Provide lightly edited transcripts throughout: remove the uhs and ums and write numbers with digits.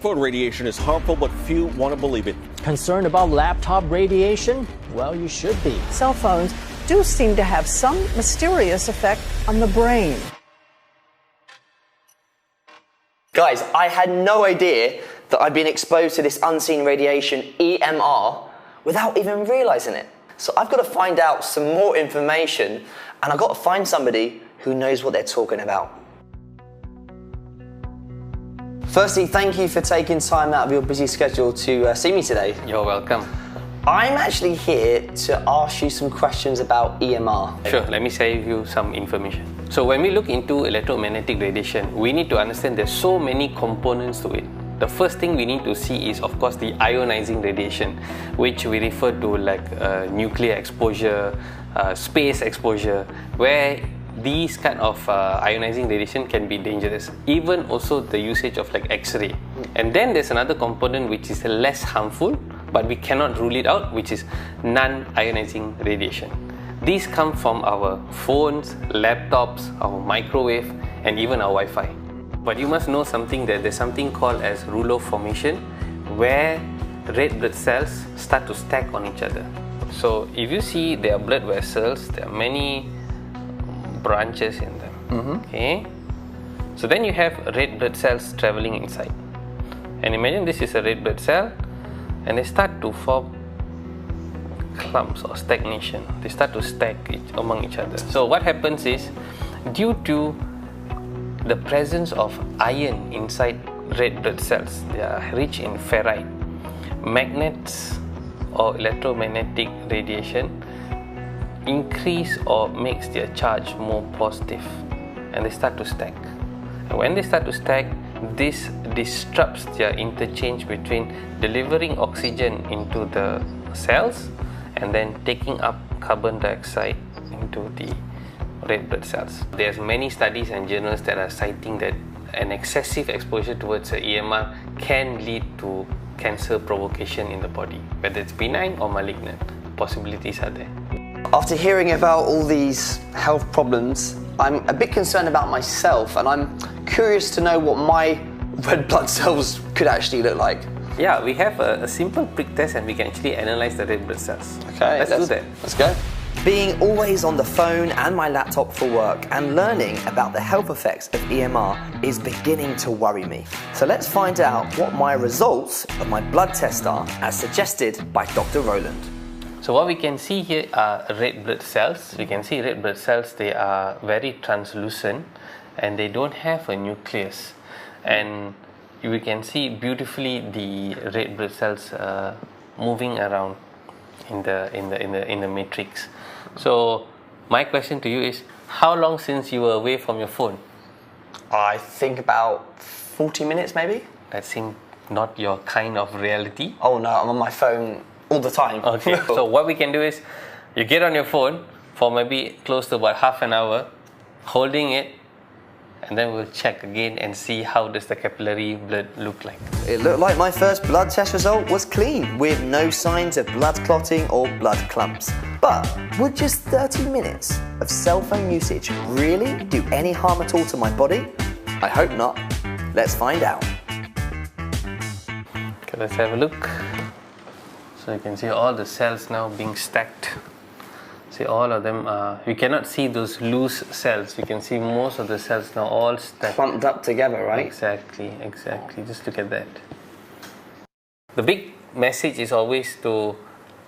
Phone radiation is harmful, but few want to believe it. Concerned about laptop radiation? Well, you should be. Cell phones do seem to have some mysterious effect on the brain. Guys, I had no idea that I'd been exposed to this unseen radiation, EMR, without even realizing it. So I've got to find out some more information, and I've got to find somebody who knows what they're talking about. Firstly, thank you for taking time out of your busy schedule to see me today. You're welcome. I'm actually here to ask you some questions about EMR. Sure, let me share with you some information. So when we look into electromagnetic radiation, we need to understand there's so many components to it. The first thing we need to see is, of course, the ionizing radiation, which we refer to like nuclear exposure, space exposure, where these kind of ionizing radiation can be dangerous. Even also the usage of like X-ray. And then there's another component which is less harmful, but we cannot rule it out, which is non-ionizing radiation. These come from our phones, laptops, our microwave, and even our Wi-Fi. But you must know something, that there's something called as rouleau formation, where red blood cells start to stack on each other. So if you see there are blood vessels, there are many branches in them. Okay, so then you have red blood cells traveling inside, and imagine this is a red blood cell, and they start to form clumps or stagnation. They start to stack among each other. So what happens is, due to the presence of iron inside red blood cells, they are rich in ferrite, magnets or electromagnetic radiation increase or makes their charge more positive, and they start to stack. And when they start to stack, this disrupts their interchange between delivering oxygen into the cells and then taking up carbon dioxide into the red blood cells. There's many studies and journals that are citing that an excessive exposure towards the EMR can lead to cancer provocation in the body, whether it's benign or malignant. Possibilities are there. After hearing about all these health problems, I'm a bit concerned about myself, and I'm curious to know what my red blood cells could actually look like. Yeah, we have a simple prick test, and we can actually analyze the red blood cells. Okay, let's do that. Let's go. Being always on the phone and my laptop for work and learning about the health effects of EMR is beginning to worry me. So let's find out what my results of my blood test are, as suggested by Dr. Roland. So what we can see here are red blood cells. We can see red blood cells, they are very translucent and they don't have a nucleus. And we can see beautifully the red blood cells moving around in the matrix. So my question to you is, how long since you were away from your phone? I think about 40 minutes maybe. That seems not your kind of reality. Oh no, I'm on my phone all the time. Okay, so what we can do is, you get on your phone for maybe close to about half an hour, holding it, and then we'll check again and see how does the capillary blood look like. It looked like my first blood test result was clean, with no signs of blood clotting or blood clumps. But would just 30 minutes of cell phone usage really do any harm at all to my body? I hope not. Let's find out. Okay, let's have a look. So you can see all the cells now being stacked. See, all of them are, you cannot see those loose cells. You can see most of the cells now all stacked. Clumped up together, right? Exactly, exactly. Just look at that. The big message is always to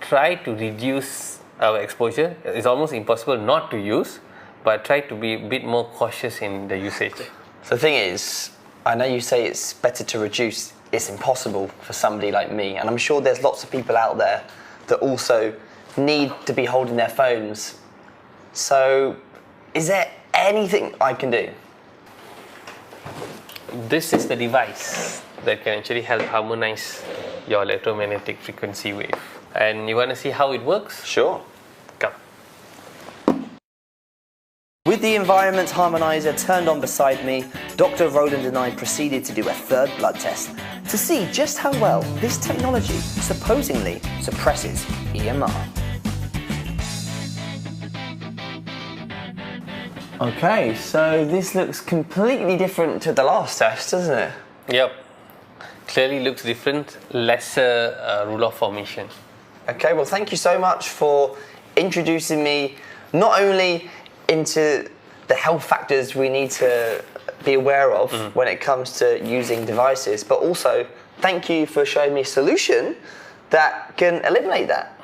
try to reduce our exposure. It's almost impossible not to use, but try to be a bit more cautious in the usage. So the thing is, I know you say it's better to reduce. It's impossible for somebody like me, and I'm sure there's lots of people out there that also need to be holding their phones. So is there anything I can do? This is the device that can actually help harmonize your electromagnetic frequency wave. And you want to see how it works? Sure. Come. With the environment harmonizer turned on beside me, Dr. Roland and I proceeded to do a third blood test to see just how well this technology supposedly suppresses EMR. Okay, so this looks completely different to the last test, doesn't it? Yep. clearly looks different, lesser rule of formation. Okay, well, thank you so much for introducing me not only into the health factors we need to be aware of when it comes to using devices, but also thank you for showing me a solution that can eliminate that.